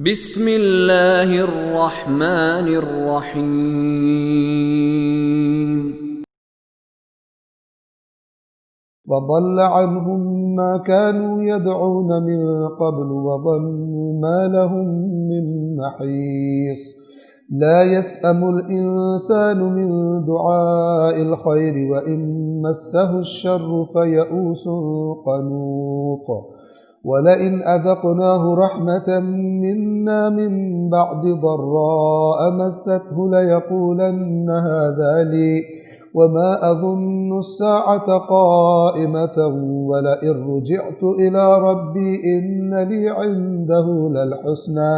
بسم اللہ الرحمن الرحیم وضل عنهم ما كانوا يدعون من قبل وظنوا ما لهم من محيص لا يسأم الإنسان من دعاء الخير وإن مسه الشر فيئوس قنوط ولئن أذقناه رحمة منا من بعد ضراء مسته ليقولن هذا لي وما أظن الساعة قائمة ولئن رجعت إلى ربي إن لي عنده للحسنى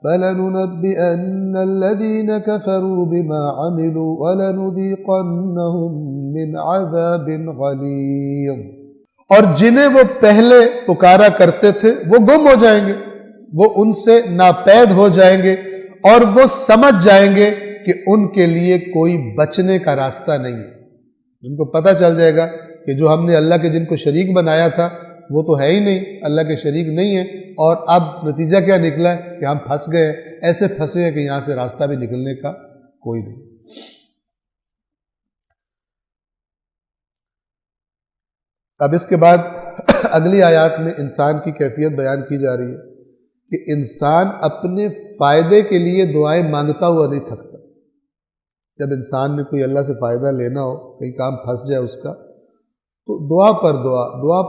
فلننبئن الذين كفروا بما عملوا ولنذيقنهم من عذاب غليظ۔ اور جنہیں وہ پہلے پکارا کرتے تھے وہ گم ہو جائیں گے، وہ ان سے ناپید ہو جائیں گے اور وہ سمجھ جائیں گے کہ ان کے لیے کوئی بچنے کا راستہ نہیں ہے۔ ان کو پتہ چل جائے گا کہ جو ہم نے اللہ کے جن کو شریک بنایا تھا وہ تو ہے ہی نہیں، اللہ کے شریک نہیں ہے، اور اب نتیجہ کیا نکلا ہے کہ ہم پھنس گئے ہیں، ایسے پھنسے ہیں کہ یہاں سے راستہ بھی نکلنے کا کوئی نہیں۔ اب اس کے بعد اگلی آیات میں انسان کی کیفیت بیان کی جا رہی ہے کہ انسان اپنے فائدے کے لیے دعائیں مانگتا ہوا نہیں تھکتا۔ جب انسان نے کوئی اللہ سے فائدہ لینا ہو، کئی کام پھنس جائے اس کا، تو دعا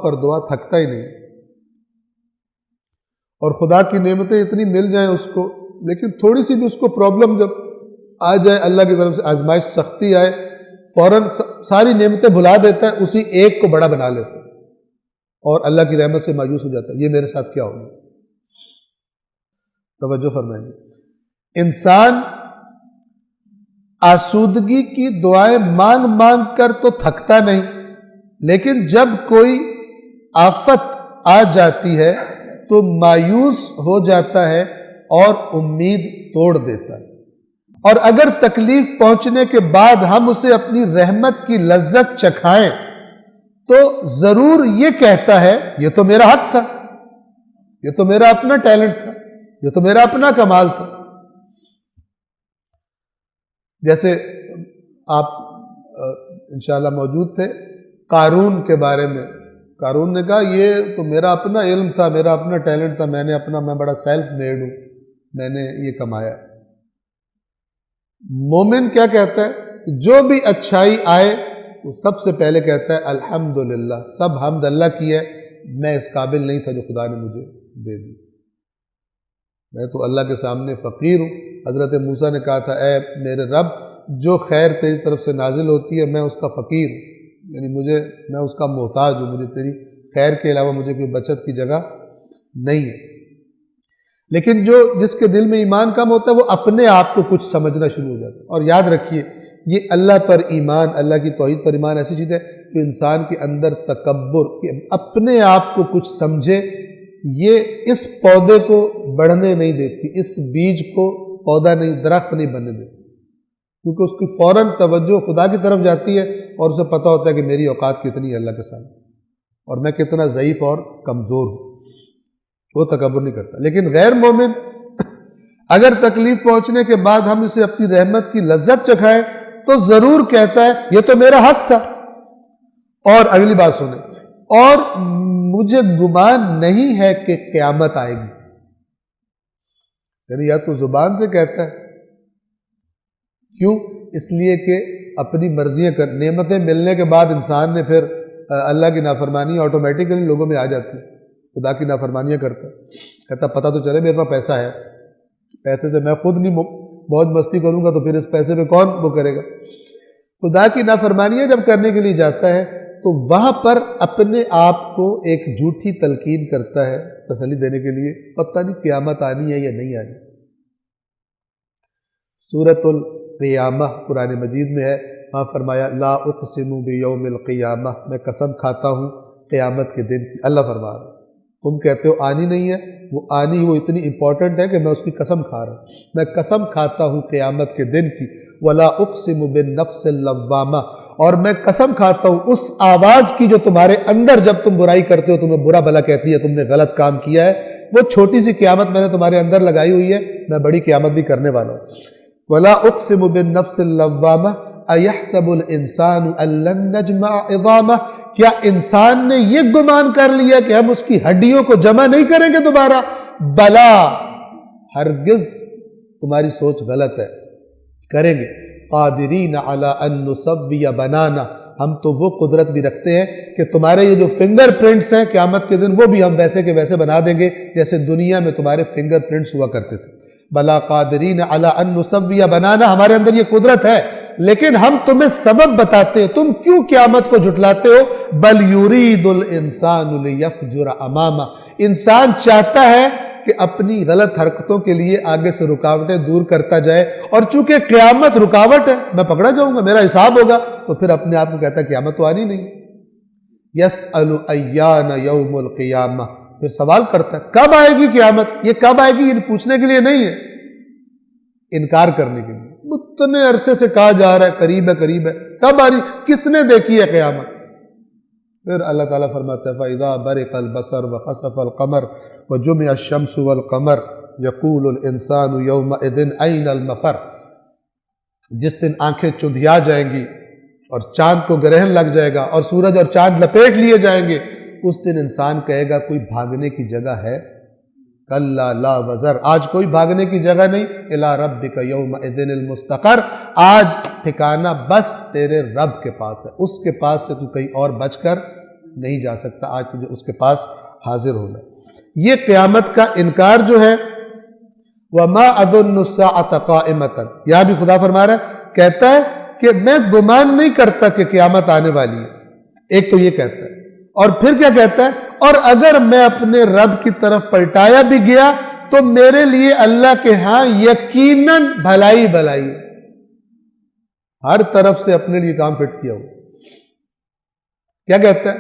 پر دعا تھکتا ہی نہیں، اور خدا کی نعمتیں اتنی مل جائیں اس کو، لیکن تھوڑی سی بھی اس کو پرابلم جب آ جائے، اللہ کی طرف سے آزمائش سختی آئے، فوراً ساری نعمتیں بھلا دیتا ہے، اسی ایک کو بڑا بنا لیتا ہے اور اللہ کی رحمت سے مایوس ہو جاتا ہے، یہ میرے ساتھ کیا ہوگا؟ توجہ فرمائیں گے۔ انسان آسودگی کی دعائیں مانگ مانگ کر تو تھکتا نہیں، لیکن جب کوئی آفت آ جاتی ہے تو مایوس ہو جاتا ہے اور امید توڑ دیتا ہے، اور اگر تکلیف پہنچنے کے بعد ہم اسے اپنی رحمت کی لذت چکھائیں تو ضرور یہ کہتا ہے یہ تو میرا حق تھا، یہ تو میرا اپنا ٹیلنٹ تھا، یہ تو میرا اپنا کمال تھا۔ جیسے آپ انشاءاللہ موجود تھے قارون کے بارے میں، قارون نے کہا یہ تو میرا اپنا علم تھا، میرا اپنا ٹیلنٹ تھا، میں بڑا سیلف میڈ ہوں، میں نے یہ کمایا۔ مومن کیا کہتا ہے؟ جو بھی اچھائی آئے تو سب سے پہلے کہتا ہے الحمدللہ، سب حمد اللہ کی ہے، میں اس قابل نہیں تھا جو خدا نے مجھے دے دی، میں تو اللہ کے سامنے فقیر ہوں۔ حضرت موسیٰ نے کہا تھا اے میرے رب، جو خیر تیری طرف سے نازل ہوتی ہے میں اس کا فقیر ہوں، یعنی میں اس کا محتاج ہوں، مجھے تیری خیر کے علاوہ مجھے کوئی بچت کی جگہ نہیں ہے۔ لیکن جس کے دل میں ایمان کم ہوتا ہے وہ اپنے آپ کو کچھ سمجھنا شروع ہو جاتا ہے۔ اور یاد رکھیے یہ اللہ پر ایمان، اللہ کی توحید پر ایمان ایسی چیز ہے کہ انسان کے اندر تکبر، کہ اپنے آپ کو کچھ سمجھے، یہ اس پودے کو بڑھنے نہیں دیتی، اس بیج کو پودا نہیں، درخت نہیں بننے دیتی، کیونکہ اس کی فوراً توجہ خدا کی طرف جاتی ہے اور اسے پتہ ہوتا ہے کہ میری اوقات کتنی ہے اللہ کے سامنے، اور میں کتنا ضعیف اور کمزور ہوں، وہ تکبر نہیں کرتا۔ لیکن غیر مومن اگر تکلیف پہنچنے کے بعد ہم اسے اپنی رحمت کی لذت چکھائیں تو ضرور کہتا ہے یہ تو میرا حق تھا۔ اور اگلی بات سنیں، اور مجھے گمان نہیں ہے کہ قیامت آئے گی، یعنی یا تو زبان سے کہتا ہے، کیوں؟ اس لیے کہ اپنی مرضیاں نعمتیں ملنے کے بعد انسان نے پھر اللہ کی نافرمانی آٹومیٹکلی لوگوں میں آ جاتی، خدا کی نافرمانیاں کرتا، کہتا پتہ تو چلے میرے پاس پیسہ ہے، پیسے سے میں خود نہیں بہت مستی کروں گا تو پھر اس پیسے پہ کون وہ کرے گا۔ خدا کی نافرمانیاں جب کرنے کے لیے جاتا ہے تو وہاں پر اپنے آپ کو ایک جھوٹی تلقین کرتا ہے تسلی دینے کے لیے، پتہ نہیں قیامت آنی ہے یا نہیں آنی۔ سورۃ القیامہ قرآن مجید میں ہے، وہاں فرمایا لا اقسم بیوم القیامہ، میں قسم کھاتا ہوں قیامت کے دن کی۔ اللہ فرما رہا ہے تم کہتے ہو آنی نہیں ہے، وہ آنی وہ اتنی امپورٹنٹ ہے کہ میں اس کی قسم کھا رہا ہوں، میں قسم کھاتا ہوں قیامت کے دن کی۔ ولا اقسم بالنفس اللوامہ، اور میں قسم کھاتا ہوں اس آواز کی جو تمہارے اندر جب تم برائی کرتے ہو تمہیں برا بھلا کہتی ہے، تم نے غلط کام کیا ہے، وہ چھوٹی سی قیامت میں نے تمہارے اندر لگائی ہوئی ہے، میں بڑی قیامت بھی کرنے والا ہوں۔ وَلَا أُقْسِمُ بِالنَّفْسِ اللَّوَّامَةِ أَيَحْسَبُ الْإِنسَانُ أَن لَّن نَّجْمَعَ عِظَامَهُ، کیا انسان نے یہ گمان کر لیا کہ ہم اس کی ہڈیوں کو جمع نہیں کریں گے دوبارہ؟ بلا، ہرگز تمہاری سوچ غلط ہے، کریں گے۔ قادرین علی ان نسوی بنانا، ہم تو وہ قدرت بھی رکھتے ہیں کہ تمہارے یہ جو فنگر پرنٹس ہیں قیامت کے دن وہ بھی ہم ویسے کے ویسے بنا دیں گے جیسے دنیا میں تمہارے فنگر پرنٹس ہوا کرتے تھے۔ بلا قادرین علی ان نسوی بنانا، ہمارے اندر یہ قدرت ہے، لیکن ہم تمہیں سبب بتاتے ہیں، تم کیوں قیامت کو جھٹلاتے ہو؟ بل یرید الانسان لیفجر امامہ، انسان چاہتا ہے کہ اپنی غلط حرکتوں کے لیے آگے سے رکاوٹیں دور کرتا جائے، اور چونکہ قیامت رکاوٹ ہے، میں پکڑا جاؤں گا، میرا حساب ہوگا، تو پھر اپنے آپ کو کہتا ہے قیامت تو آنی نہیں۔ یسأل ایان یوم القیامہ، پھر سوال کرتا ہے کب آئے گی قیامت؟ یہ کب آئے گی یہ پوچھنے کے لیے نہیں ہے، انکار کرنے کے لیے۔ اتنے عرصے سے کہا جا رہا ہے قریب ہے قریب ہے، کب آ رہی؟ کس نے دیکھی ہے قیامت؟ پھر اللہ تعالیٰ فرماتا ہے فَإِذَا بَرِقَ الْبَصَرُ وَخَسَفَ الْقَمَرُ وَجُمِعَ الشَّمْسُ وَالْقَمَرُ يَقُولُ الْإِنسَانُ يَوْمَئِذٍ أَيْنَ الْمَفَرُ، جس دن آنکھیں چندھیا جائیں گی اور چاند کو گرہن لگ جائے گا اور سورج اور چاند لپیٹ لیے جائیں گے، اس دن انسان کہے گا کوئی بھاگنے کی جگہ ہے؟ کلا لا وزر، آج کوئی بھاگنے کی جگہ نہیں، الی ربک یومئذ المستقر، آج ٹھکانہ بس تیرے رب کے پاس ہے، اس کے پاس سے تو کہیں اور بچ کر نہیں جا سکتا، آج تجھے اس کے پاس حاضر ہونا ہے۔ یہ قیامت کا انکار جو ہے، وَمَا أَظُنُّ السَّاعَةَ قَائِمَةً، یہاں بھی خدا فرما رہا ہے، کہتا ہے کہ میں گمان نہیں کرتا کہ قیامت آنے والی ہے، ایک تو یہ کہتا ہے، اور پھر کیا کہتا ہے؟ اور اگر میں اپنے رب کی طرف پلٹایا بھی گیا تو میرے لیے اللہ کے ہاں یقیناً بھلائی بھلائی، ہر طرف سے اپنے لیے کام فٹ کیا ہو۔ کیا کہتا ہے؟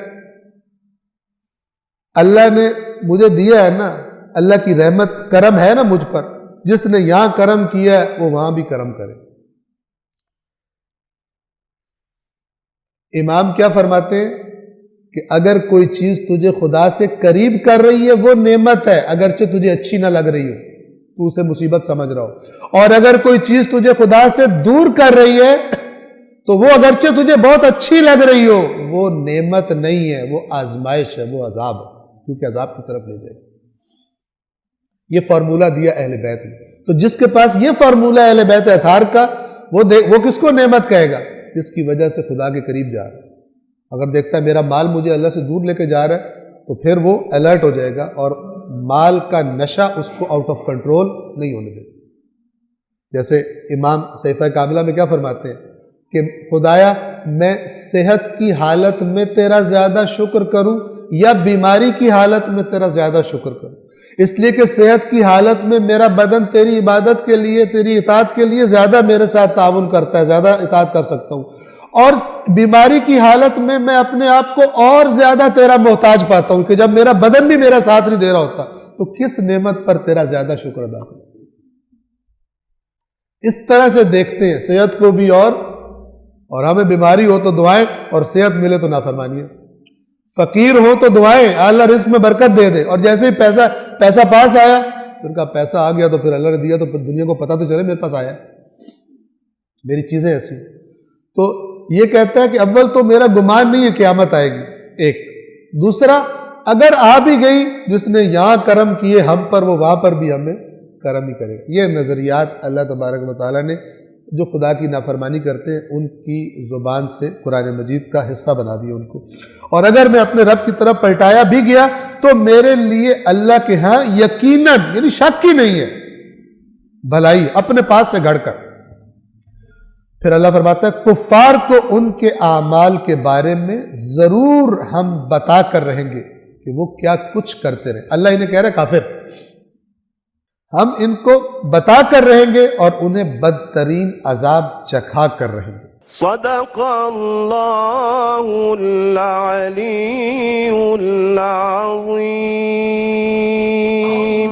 اللہ نے مجھے دیا ہے نا، اللہ کی رحمت کرم ہے نا مجھ پر، جس نے یہاں کرم کیا ہے وہ وہاں بھی کرم کرے۔ امام کیا فرماتے ہیں کہ اگر کوئی چیز تجھے خدا سے قریب کر رہی ہے وہ نعمت ہے، اگرچہ تجھے اچھی نہ لگ رہی ہو، تو اسے مصیبت سمجھ رہا ہو، اور اگر کوئی چیز تجھے خدا سے دور کر رہی ہے تو وہ اگرچہ تجھے بہت اچھی لگ رہی ہو وہ نعمت نہیں ہے، وہ آزمائش ہے، وہ عذاب ہے، کیونکہ عذاب کی طرف لے جائے۔ یہ فارمولہ دیا اہل بیت نے، تو جس کے پاس یہ فارمولہ اہل بیت اطہار کا، وہ کس کو نعمت کہے گا؟ جس کی وجہ سے خدا کے قریب جا رہا ہے۔ اگر دیکھتا ہے میرا مال مجھے اللہ سے دور لے کے جا رہا ہے تو پھر وہ الرٹ ہو جائے گا اور مال کا نشہ اس کو آؤٹ آف کنٹرول نہیں ہونے دے گا۔ جیسے امام صحیفہ کاملہ میں کیا فرماتے ہیں کہ خدایا میں صحت کی حالت میں تیرا زیادہ شکر کروں یا بیماری کی حالت میں تیرا زیادہ شکر کروں؟ اس لیے کہ صحت کی حالت میں میرا بدن تیری عبادت کے لیے، تیری اطاعت کے لیے زیادہ میرے ساتھ تعاون کرتا ہے، زیادہ اطاعت کر سکتا ہوں، اور بیماری کی حالت میں میں اپنے آپ کو اور زیادہ تیرا محتاج پاتا ہوں کہ جب میرا بدن بھی میرا ساتھ نہیں دے رہا ہوتا، تو کس نعمت پر تیرا زیادہ شکر ادا کروں؟ اس طرح سے دیکھتے ہیں صحت کو بھی، اور ہمیں بیماری ہو تو دعائیں، اور صحت ملے تو نافرمانی ہے، فقیر ہو تو دعائیں اللہ رزق میں برکت دے دے، اور جیسے ہی پیسہ پاس آیا، ان کا پیسہ آ گیا تو پھر اللہ نے دیا تو پھر دنیا کو پتہ تو چلے میرے پاس آیا، میری چیزیں ایسی۔ تو یہ کہتا ہے کہ اول تو میرا گمان نہیں ہے قیامت آئے گی، ایک، دوسرا اگر آ بھی گئی، جس نے یہاں کرم کیے ہم پر وہ وہاں پر بھی ہمیں کرم ہی کرے گا۔ یہ نظریات اللہ تبارک و تعالیٰ نے جو خدا کی نافرمانی کرتے ہیں ان کی زبان سے قرآن مجید کا حصہ بنا دیا ان کو، اور اگر میں اپنے رب کی طرف پلٹایا بھی گیا تو میرے لیے اللہ کے ہاں یقیناً، یعنی شک ہی نہیں ہے، بھلائی اپنے پاس سے گھڑ کر۔ پھر اللہ فرماتا ہے کفار کو ان کے اعمال کے بارے میں ضرور ہم بتا کر رہیں گے کہ وہ کیا کچھ کرتے رہے۔ اللہ انہیں کہہ رہے کافر، ہم ان کو بتا کر رہیں گے اور انہیں بدترین عذاب چکھا کر رہیں گے۔ صدق اللہ العلی العظیم۔